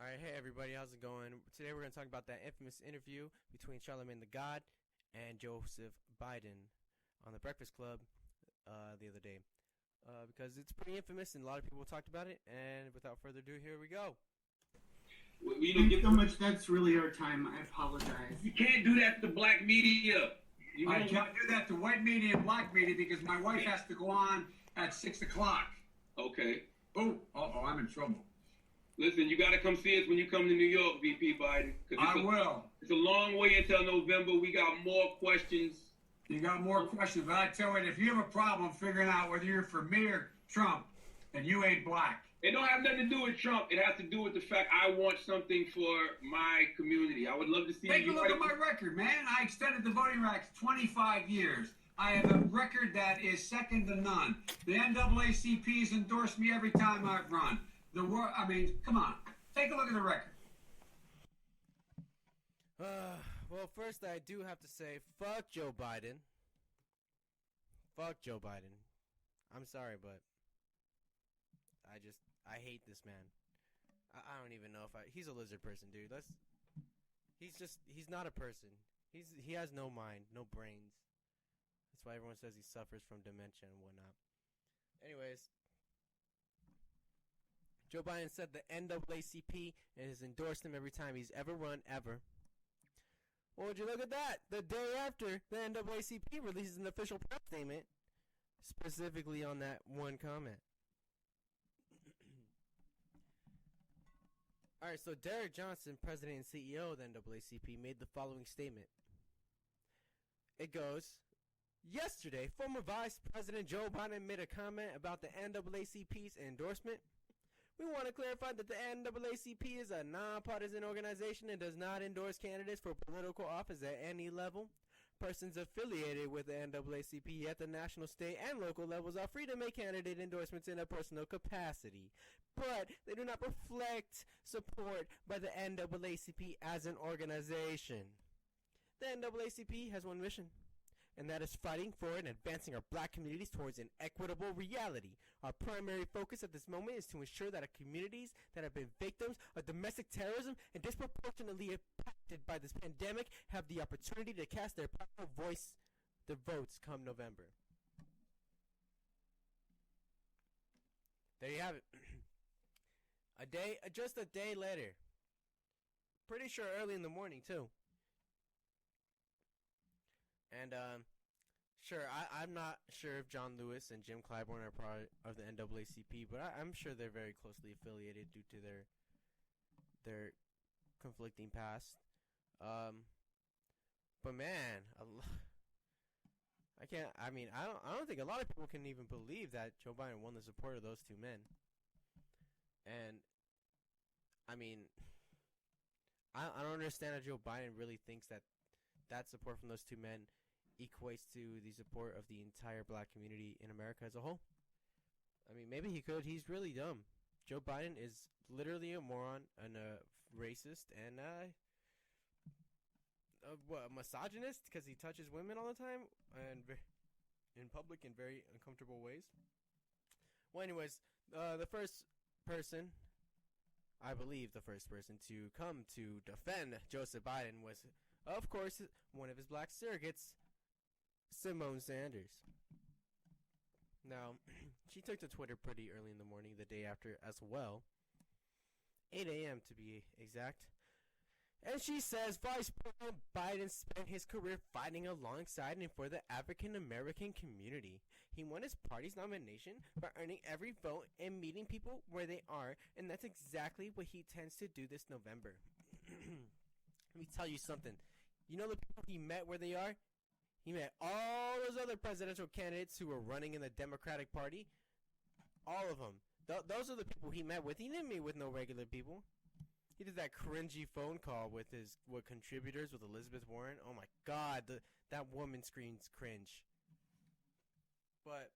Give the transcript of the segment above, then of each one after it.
Alright, hey everybody, how's it going? Today we're going to talk about that infamous interview between Charlamagne the God and Joseph Biden on the Breakfast Club the other day. Because it's pretty infamous and a lot of people talked about it, and without further ado, here we go. Thanks so much, that's really our time, I apologize. You can't do that to black media. I can't do that to white media and black media because my wife has to go on at 6 o'clock. Okay. Oh, I'm in trouble. Listen, you got to come see us when you come to New York, VP Biden. I will. It's a long way until November. We got more questions. You got more questions, but I tell you, if you have a problem figuring out whether you're for me or Trump, then you ain't black. It don't have nothing to do with Trump. It has to do with the fact I want something for my community. I would love to see Take a look at my record, man. I extended the voting rights 25 years. I have a record that is second to none. The NAACP's endorsed me every time I've run. Come on. Take a look at the record. Well, first I do have to say, fuck Joe Biden. Fuck Joe Biden. I'm sorry, but I hate this man. I don't even know if he's a lizard person, dude. He's not a person. He has no mind, no brains. That's why everyone says he suffers from dementia and whatnot. Anyways, Joe Biden said the NAACP has endorsed him every time he's ever run, ever. Well, would you look at that? The day after, the NAACP releases an official press statement specifically on that one comment. Alright, so Derek Johnson, president and CEO of the NAACP, made the following statement. It goes, yesterday, former Vice President Joe Biden made a comment about the NAACP's endorsement. We want to clarify that the NAACP is a nonpartisan organization and does not endorse candidates for political office at any level. Persons affiliated with the NAACP at the national, state, and local levels are free to make candidate endorsements in a personal capacity, but they do not reflect support by the NAACP as an organization. The NAACP has one mission, and that is fighting for and advancing our black communities towards an equitable reality. Our primary focus at this moment is to ensure that our communities that have been victims of domestic terrorism and disproportionately impacted by this pandemic have the opportunity to cast their powerful votes come November. There you have it. Just a day later. Pretty sure early in the morning too. And, sure, I'm not sure if John Lewis and Jim Clyburn are part of the NAACP, but I'm sure they're very closely affiliated due to their conflicting past. But man, I don't think a lot of people can even believe that Joe Biden won the support of those two men. And, I don't understand how Joe Biden really thinks that support from those two men equates to the support of the entire black community in America as a whole. Maybe he could. He's really dumb. Joe Biden is literally a moron and a racist and a misogynist because he touches women all the time and in public in very uncomfortable ways. Well, anyways, the first person to come to defend Joseph Biden was, of course, one of his black surrogates, Simone Sanders. Now, she took to Twitter pretty early in the morning the day after as well, 8 a.m. to be exact, and she says Vice President Biden spent his career fighting alongside and for the African American community. He won his party's nomination by earning every vote and meeting people where they are, and that's exactly what he tends to do this November. Let me tell you something. You know the people he met where they are? He met all those other presidential candidates who were running in the Democratic Party. All of them. Those are the people he met with. He didn't meet with no regular people. He did that cringy phone call with his contributors with Elizabeth Warren. Oh my God, that woman screams cringe. But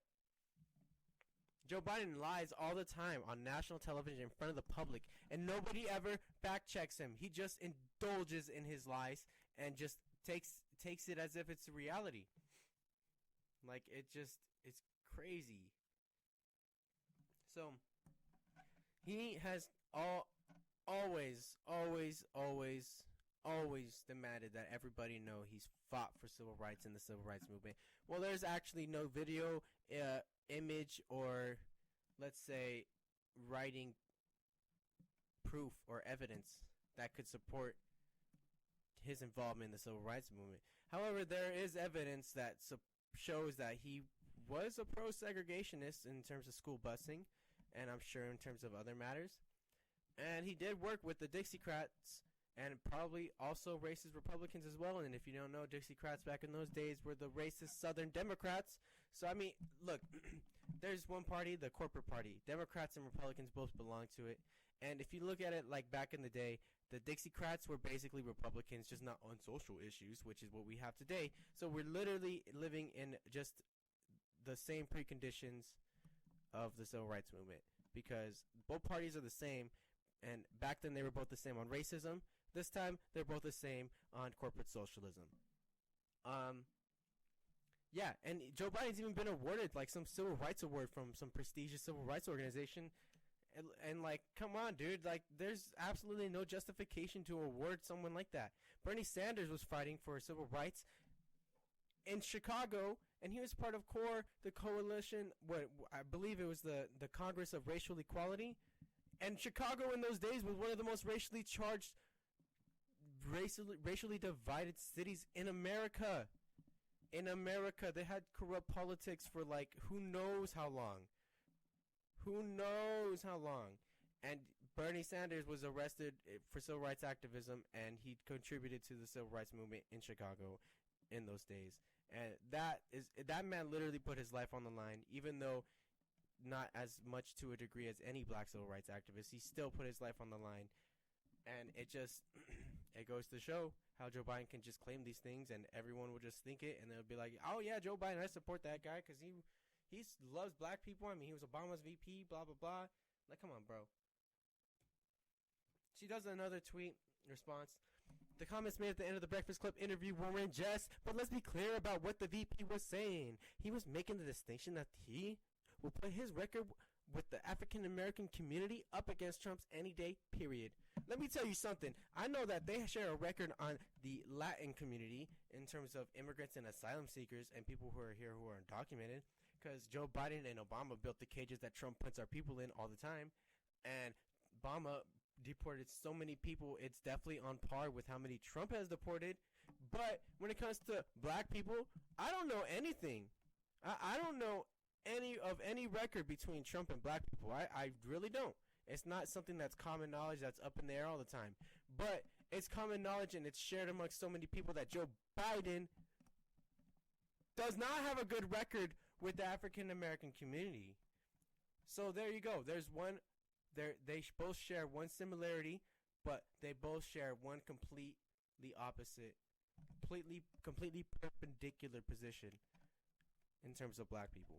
Joe Biden lies all the time on national television in front of the public, and nobody ever fact checks him. He just indulges in his lies and just takes it as if it's a reality. Like, it's crazy. So he has always, always, always, always demanded that everybody know he's fought for civil rights in the civil rights movement. Well, there's actually no video, image, or let's say writing proof or evidence that could support his involvement in the civil rights movement. However, there is evidence that shows that he was a pro-segregationist in terms of school busing, and I'm sure in terms of other matters. And he did work with the Dixiecrats and probably also racist Republicans as well. And if you don't know, Dixiecrats back in those days were the racist Southern Democrats. So, I mean, look, there's one party, the corporate party. Democrats and Republicans both belong to it. And if you look at it like back in the day, the Dixiecrats were basically Republicans, just not on social issues, which is what we have today. So we're literally living in just the same preconditions of the civil rights movement, because both parties are the same, and back then they were both the same on racism. This time they're both the same on corporate socialism. Yeah, and Joe Biden's even been awarded like some civil rights award from some prestigious civil rights organization. And like, come on, dude, like, there's absolutely no justification to award someone like that. Bernie Sanders was fighting for civil rights in Chicago, and he was part of CORE, the coalition, I believe it was the Congress of Racial Equality. And Chicago in those days was one of the most racially charged, racially divided cities in America. In America, they had corrupt politics for like who knows how long. Who knows how long. And Bernie Sanders was arrested for civil rights activism, and he contributed to the civil rights movement in Chicago in those days. And that man literally put his life on the line, even though not as much to a degree as any black civil rights activist. He still put his life on the line. And it just, it goes to show how Joe Biden can just claim these things, and everyone will just think it, and they'll be like, oh yeah, Joe Biden, I support that guy because he loves black people. I mean, he was Obama's VP, blah, blah, blah. Like, come on, bro. She does another tweet response. The comments made at the end of the Breakfast Club interview were in jest, but let's be clear about what the VP was saying. He was making the distinction that he will put his record with the African American community up against Trump's any day, period. Let me tell you something. I know that they share a record on the Latin community in terms of immigrants and asylum seekers and people who are here who are undocumented, because Joe Biden and Obama built the cages that Trump puts our people in all the time, and Obama deported so many people, it's definitely on par with how many Trump has deported. But when it comes to black people, I don't know anything. I don't know any record between Trump and black people. I really don't. It's not something that's common knowledge, that's up in the air all the time. But it's common knowledge, and it's shared amongst so many people, that Joe Biden does not have a good record with the African American community. So there you go. There's one. They both share one similarity, but they both share one completely opposite, completely perpendicular position in terms of black people.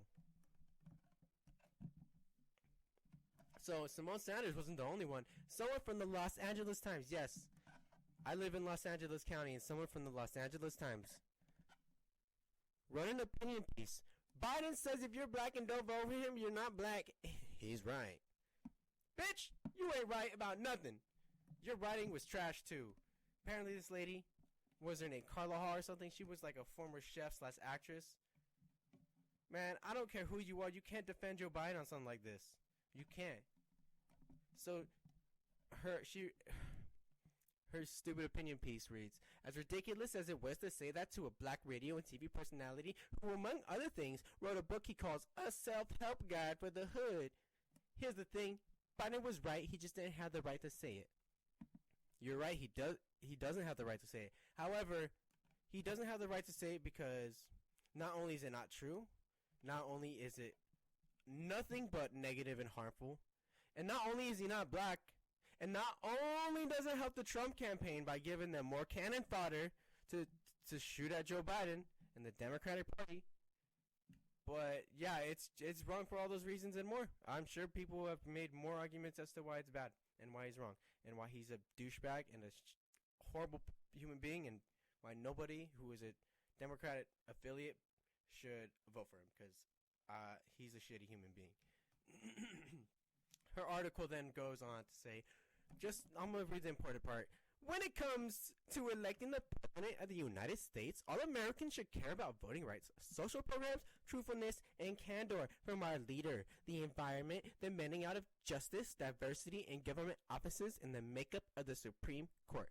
So Simone Sanders wasn't the only one. Someone from the Los Angeles Times. Yes, I live in Los Angeles County, and someone from the Los Angeles Times wrote an opinion piece. Biden says if you're black and don't vote for him, you're not black. He's right. Bitch, you ain't right about nothing. Your writing was trash too. Apparently this lady, what was her name, Carla Hall or something? She was like a former chef / actress. Man, I don't care who you are. You can't defend Joe Biden on something like this. You can't. So, her stupid opinion piece reads, as ridiculous as it was to say that to a black radio and TV personality who, among other things, wrote a book he calls A Self-Help Guide for the Hood. Here's the thing. Biden was right. He just didn't have the right to say it. You're right. He doesn't have the right to say it. However, he doesn't have the right to say it because not only is it not true, not only is it nothing but negative and harmful, and not only is he not black, and not only does it help the Trump campaign by giving them more cannon fodder to shoot at Joe Biden and the Democratic Party, but yeah, it's wrong for all those reasons and more. I'm sure people have made more arguments as to why it's bad and why he's wrong and why he's a douchebag and a horrible human being, and why nobody who is a Democratic affiliate should vote for him, because he's a shitty human being. Her article then goes on to say, I'm going to read the important part. When it comes to electing the president of the United States, all Americans should care about voting rights, social programs, truthfulness, and candor from our leader, the environment, the mending out of justice, diversity, and government offices, and the makeup of the Supreme Court.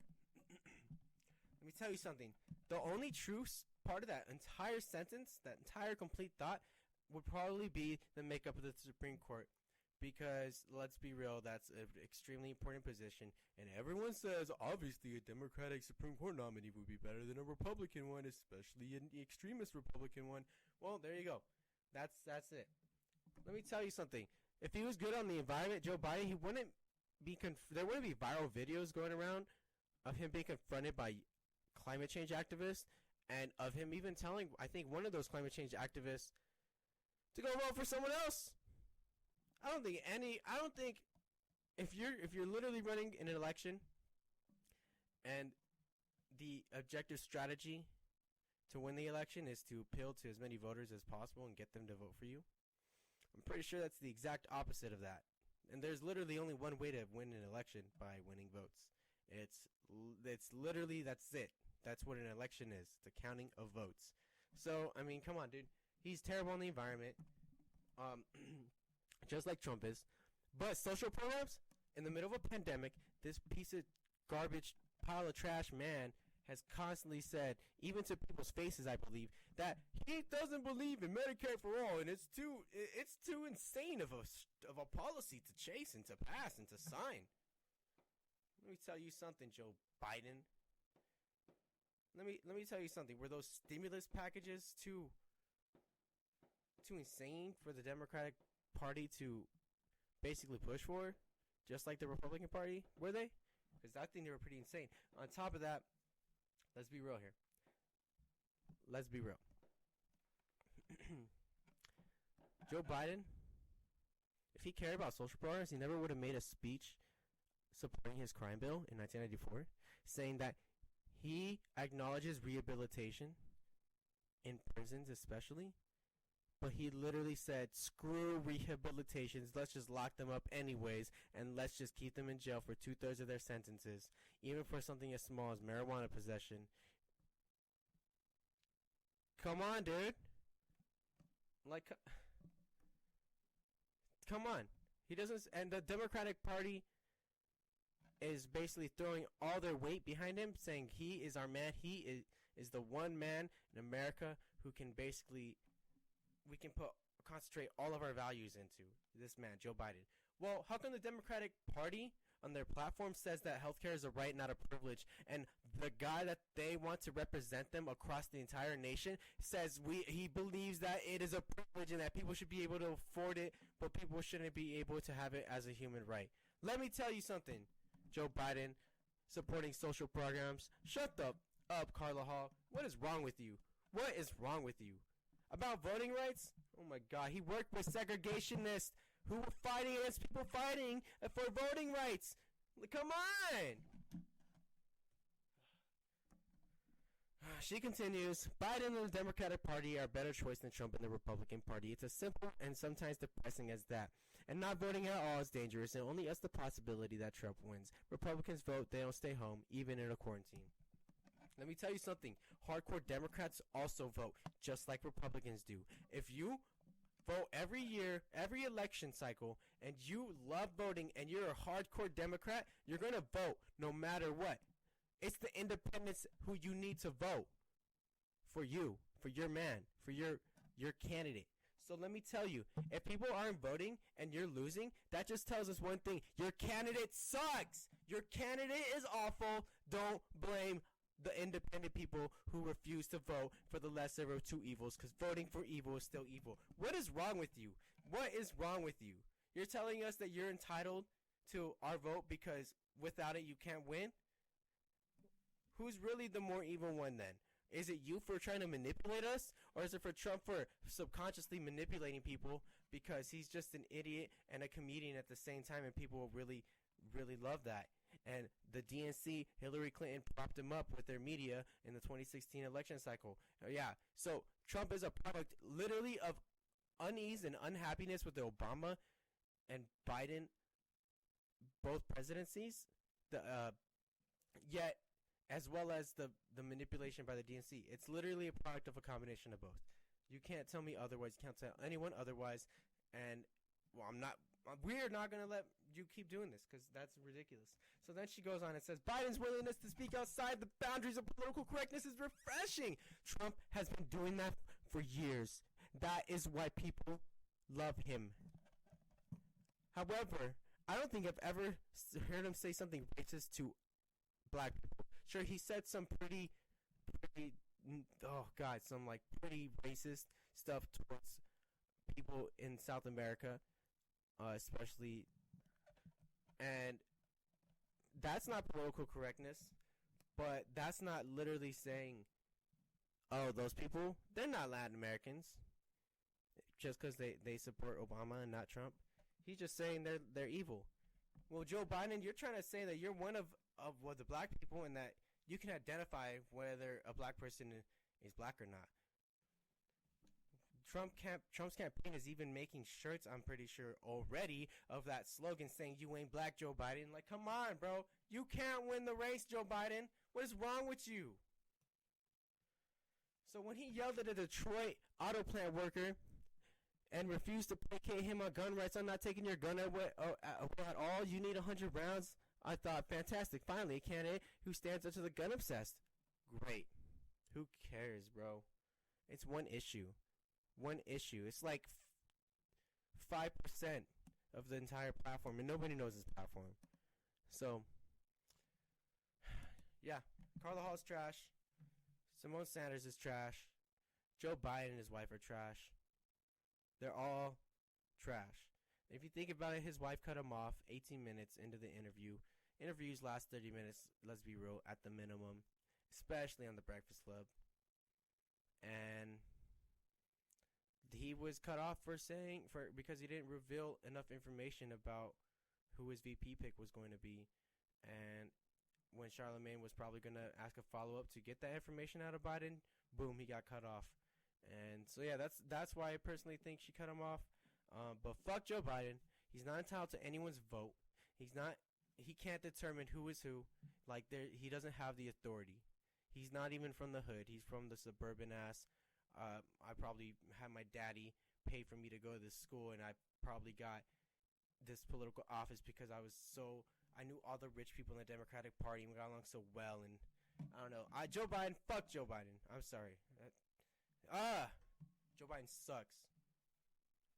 Let me tell you something. The only true part of that entire sentence, that entire complete thought, would probably be the makeup of the Supreme Court. Because, let's be real, that's an extremely important position. And everyone says, obviously, a Democratic Supreme Court nominee would be better than a Republican one, especially an extremist Republican one. Well, there you go. That's it. Let me tell you something. If he was good on the environment, Joe Biden, he wouldn't be there wouldn't be viral videos going around of him being confronted by climate change activists, and of him even telling, I think, one of those climate change activists to go vote for someone else. I don't think if you're literally running in an election and the objective strategy to win the election is to appeal to as many voters as possible and get them to vote for you, I'm pretty sure that's the exact opposite of that. And there's literally only one way to win an election, by winning votes. It's literally, that's it. That's what an election is, the counting of votes. So, I mean, come on, dude. He's terrible on the environment. Just like Trump is. But social programs, in the middle of a pandemic, this piece of garbage pile of trash man has constantly said, even to people's faces, I believe, that he doesn't believe in Medicare for all, and it's too insane of a policy to chase and to pass and to sign. Let me tell you something, Joe Biden. Let me tell you something. Were those stimulus packages too insane for the Democratic Party to basically push for, just like the Republican Party? Were they? Because I think they were pretty insane. On top of that, let's be real here. Let's be real. Joe Biden, if he cared about social programs, he never would have made a speech supporting his crime bill in 1994, saying that he acknowledges rehabilitation in prisons especially, but he literally said, screw rehabilitations, let's just lock them up anyways, and let's just keep them in jail for 2/3 of their sentences, even for something as small as marijuana possession. Come on, dude. Like, come on. He doesn't, and the Democratic Party is basically throwing all their weight behind him, saying he is our man. He is the one man in America who can basically, we can concentrate all of our values into this man, Joe Biden. Well, how come the Democratic Party on their platform says that healthcare is a right, not a privilege, and the guy that they want to represent them across the entire nation says he believes that it is a privilege and that people should be able to afford it, but people shouldn't be able to have it as a human right? Let me tell you something, Joe Biden, supporting social programs. Shut up, Carla Hall. What is wrong with you? What is wrong with you? About voting rights? Oh my God, he worked with segregationists who were fighting against people fighting for voting rights. Come on! She continues, Biden and the Democratic Party are a better choice than Trump and the Republican Party. It's as simple and sometimes depressing as that. And not voting at all is dangerous and only has the possibility that Trump wins. Republicans vote, they don't stay home, even in a quarantine. Let me tell you something. Hardcore Democrats also vote, just like Republicans do. If you vote every year, every election cycle, and you love voting and you're a hardcore Democrat, you're going to vote no matter what. It's the independents who you need to vote for you, for your man, for your candidate. So let me tell you, if people aren't voting and you're losing, that just tells us one thing. Your candidate sucks. Your candidate is awful. Don't blame the independent people who refuse to vote for the lesser of two evils, because voting for evil is still evil. What is wrong with you? What is wrong with you? You're telling us that you're entitled to our vote because without it you can't win? Who's really the more evil one then? Is it you for trying to manipulate us? Or is it for Trump for subconsciously manipulating people because he's just an idiot and a comedian at the same time, and people will really, really love that? And the DNC, Hillary Clinton, propped him up with their media in the 2016 election cycle. Yeah, so Trump is a product literally of unease and unhappiness with the Obama and Biden both presidencies, yet as well as the manipulation by the DNC. It's literally a product of a combination of both. You can't tell me otherwise. You can't tell anyone otherwise. And well, we're not going to let you keep doing this because that's ridiculous. So then she goes on and says, Biden's willingness to speak outside the boundaries of political correctness is refreshing. Trump has been doing that for years. That is why people love him. However, I don't think I've ever heard him say something racist to black people. Sure, he said some pretty racist stuff towards people in South America, especially, and that's not political correctness, but that's not literally saying, oh, those people, they're not Latin Americans, just because they support Obama and not Trump. He's just saying they're evil. Well, Joe Biden, you're trying to say that you're one of the black people and that you can identify whether a black person is black or not. Trump's campaign is even making shirts, I'm pretty sure, already of that slogan saying, you ain't black, Joe Biden. Like, come on, bro. You can't win the race, Joe Biden. What is wrong with you? So when he yelled at a Detroit auto plant worker and refused to placate him on gun rights, I'm not taking your gun away at all. You need 100 rounds. I thought, fantastic. Finally, a candidate who stands up to the gun obsessed. Great. Who cares, bro? It's one issue. One issue. It's like 5% of the entire platform, and nobody knows his platform. So, yeah. Carla Hall's trash. Simone Sanders is trash. Joe Biden and his wife are trash. They're all trash. If you think about it, his wife cut him off 18 minutes into the interview. Interviews last 30 minutes, let's be real, at the minimum, especially on the Breakfast Club. And he was cut off because he didn't reveal enough information about who his VP pick was going to be. And when Charlemagne was probably going to ask a follow-up to get that information out of Biden, boom, he got cut off. And so, yeah, that's why I personally think she cut him off. But fuck Joe Biden. He's not entitled to anyone's vote. He can't determine who is who. Like, he doesn't have the authority. He's not even from the hood. He's from the suburban ass. I probably had my daddy pay for me to go to this school, and I probably got this political office because I knew all the rich people in the Democratic Party and we got along so well. And I don't know. Joe Biden, fuck Joe Biden. I'm sorry. Joe Biden sucks.